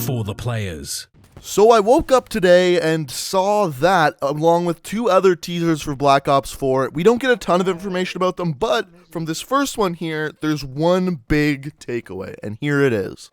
for the players. So I woke up today and saw that, along with two other teasers for Black Ops 4. We don't get a ton of information about them, but from this first one here, there's one big takeaway, and here it is.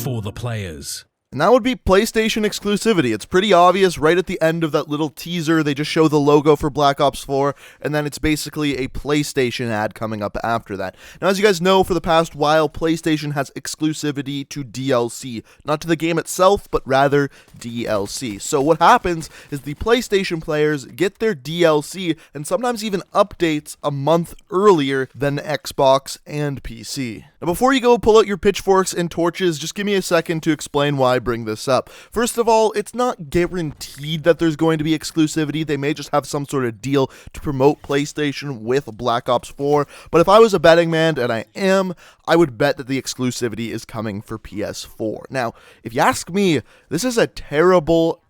For the players. And that would be PlayStation Exclusivity. It's pretty obvious right at the end of that little teaser. They just show the logo for Black Ops 4, and then it's basically a PlayStation ad coming up after that. Now, as you guys know, for the past while, PlayStation has exclusivity to DLC. Not to the game itself, but rather DLC. So what happens is the PlayStation players get their DLC, and sometimes even updates a month earlier than Xbox and PC. Now, before you go pull out your pitchforks and torches, just give me a second to explain why I bring this up. First of all, it's not guaranteed that there's going to be exclusivity. They may just have some sort of deal to promote PlayStation with Black Ops 4, but if I was a betting man, and I am, I would bet that the exclusivity is coming for PS4. Now, if you ask me, this is a terrible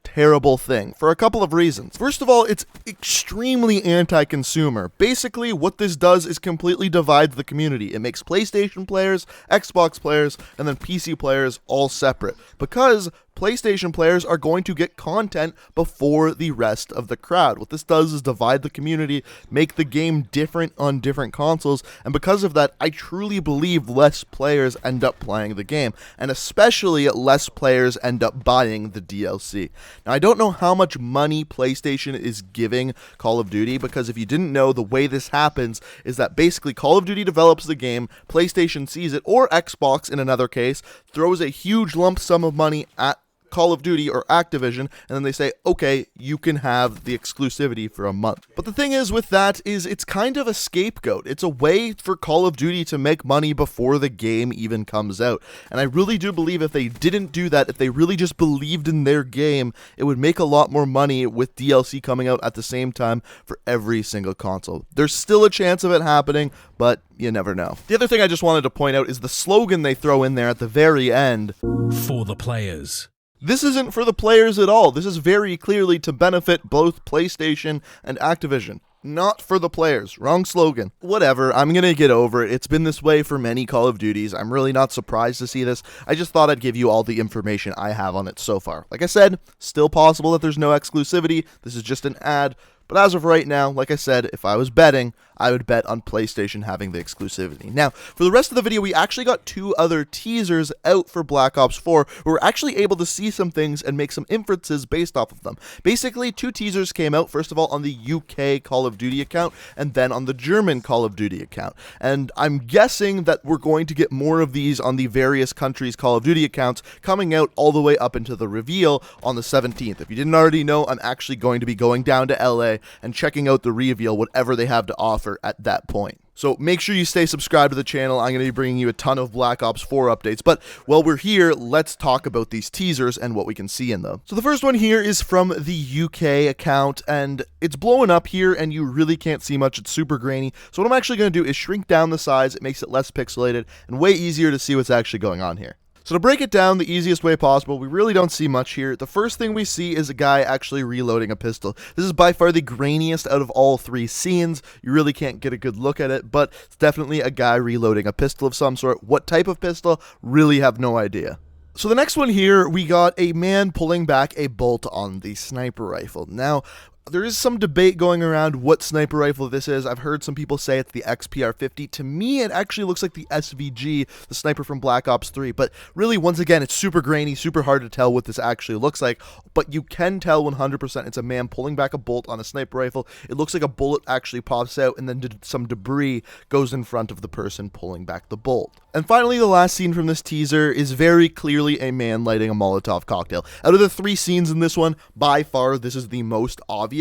thing for a couple of reasons. First of all, it's extremely anti-consumer. Basically, what this does is completely divides the community. It makes PlayStation players, Xbox players, and then PC players all separate, because PlayStation players are going to get content before the rest of the crowd. What this does is divide the community, make the game different on different consoles, and because of that, I truly believe less players end up playing the game, and especially less players end up buying the DLC. Now, I don't know how much money PlayStation is giving Call of Duty, because if you didn't know, the way this happens is that basically Call of Duty develops the game, PlayStation sees it, or Xbox in another case, throws a huge lump sum of money at Call of Duty or Activision, and then they say, okay, you can have the exclusivity for a month. But the thing is with that is it's kind of a scapegoat. It's a way for Call of Duty to make money before the game even comes out. And I really do believe if they didn't do that, if they really just believed in their game, it would make a lot more money with DLC coming out at the same time for every single console. There's still a chance of it happening, but you never know. The other thing I just wanted to point out is the slogan they throw in there at the very end. For the players. This isn't for the players at all. This is very clearly to benefit both PlayStation and Activision. Not for the players. Wrong slogan. Whatever, I'm gonna get over it. It's been this way for many Call of Duties. I'm really not surprised to see this. I just thought I'd give you all the information I have on it so far. Like I said, still possible that there's no exclusivity. This is just an ad. But as of right now, like I said, if I was betting, I would bet on PlayStation having the exclusivity. Now, for the rest of the video, we actually got two other teasers out for Black Ops 4, where we're actually able to see some things and make some inferences based off of them. Basically, two teasers came out, first of all, on the UK Call of Duty account, and then on the German Call of Duty account. And I'm guessing that we're going to get more of these on the various countries' Call of Duty accounts coming out all the way up into the reveal on the 17th. If you didn't already know, I'm actually going to be going down to LA and checking out the reveal, whatever they have to offer at that point. So make sure you stay subscribed to the channel. I'm going to be bringing you a ton of Black Ops 4 updates. But while we're here, let's talk about these teasers and what we can see in them. So the first one here is from the UK account, and it's blowing up here, and you really can't see much. It's super grainy. So what I'm actually going to do is shrink down the size. It makes it less pixelated and way easier to see what's actually going on here. So to break it down the easiest way possible, we really don't see much here. The first thing we see is a guy actually reloading a pistol. This is by far the grainiest out of all three scenes. You really can't get a good look at it, but it's definitely a guy reloading a pistol of some sort. What type of pistol? Really have no idea. So the next one here, we got a man pulling back a bolt on the sniper rifle. Now, there is some debate going around what sniper rifle this is. I've heard some people say it's the XPR-50. To me, it actually looks like the SVG, the sniper from Black Ops 3. But really, once again, it's super grainy, super hard to tell what this actually looks like. But you can tell 100% it's a man pulling back a bolt on a sniper rifle. It looks like a bullet actually pops out, and then some debris goes in front of the person pulling back the bolt. And finally, the last scene from this teaser is very clearly a man lighting a Molotov cocktail. Out of the three scenes in this one, by far, this is the most obvious.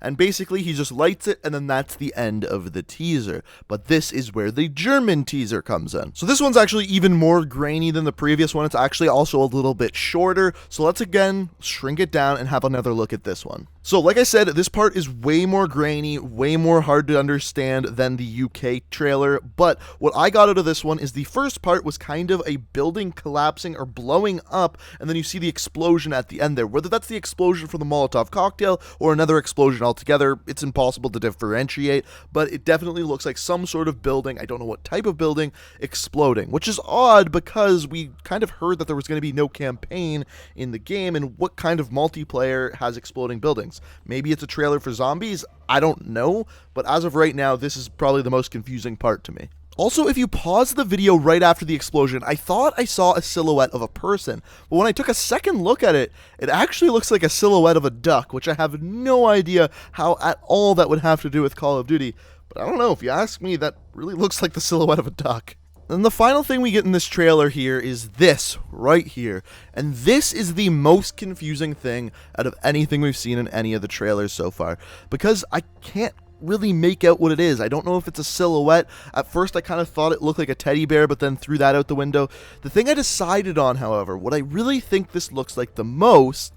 And basically he just lights it, and then that's the end of the teaser. But this is where the German teaser comes in. So this one's actually even more grainy than the previous one. It's actually also a little bit shorter. So let's again shrink it down and have another look at this one. So like I said, this part is way more grainy, way more hard to understand than the UK trailer, but what I got out of this one is the first part was kind of a building collapsing or blowing up, and then you see the explosion at the end there. Whether that's the explosion from the Molotov cocktail or another explosion altogether. It's impossible to differentiate, but it definitely looks like some sort of building, I don't know what type of building, exploding, which is odd because we kind of heard that there was going to be no campaign in the game, and what kind of multiplayer has exploding buildings? Maybe it's a trailer for zombies? I don't know, but as of right now, this is probably the most confusing part to me. Also, if you pause the video right after the explosion, I thought I saw a silhouette of a person, but when I took a second look at it, it actually looks like a silhouette of a duck, which I have no idea how at all that would have to do with Call of Duty, but I don't know, if you ask me, that really looks like the silhouette of a duck. And the final thing we get in this trailer here is this, right here. And this is the most confusing thing out of anything we've seen in any of the trailers so far, because I can't really make out what it is. I don't know if it's a silhouette. At first I kind of thought it looked like a teddy bear, but then threw that out the window. The thing I decided on, however, what I really think this looks like the most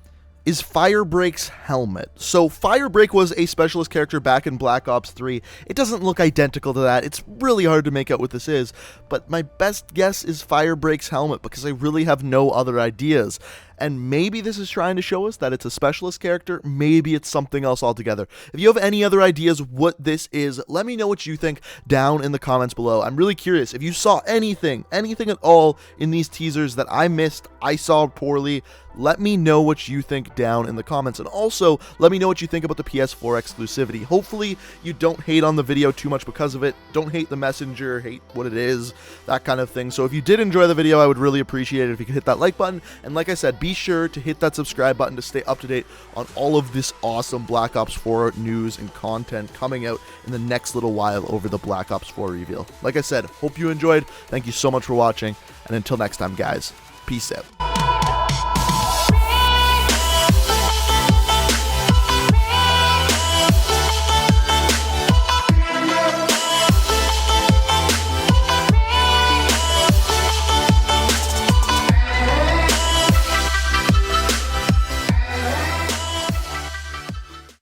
is Firebreak's helmet. So Firebreak was a specialist character back in Black Ops 3. It doesn't look identical to that. It's really hard to make out what this is, but my best guess is Firebreak's helmet because I really have no other ideas. And maybe this is trying to show us that it's a specialist character, maybe it's something else altogether. If you have any other ideas what this is, let me know what you think down in the comments below. I'm really curious, if you saw anything at all in these teasers that I missed, I saw poorly, let me know what you think down in the comments. And also, let me know what you think about the PS4 exclusivity. Hopefully, you don't hate on the video too much because of it. Don't hate the messenger, hate what it is, that kind of thing. So if you did enjoy the video, I would really appreciate it if you could hit that like button. And like I said, be sure to hit that subscribe button to stay up to date on all of this awesome Black Ops 4 news and content coming out in the next little while over the Black Ops 4 reveal. Like I said, hope you enjoyed. Thank you so much for watching. And until next time, guys, peace out.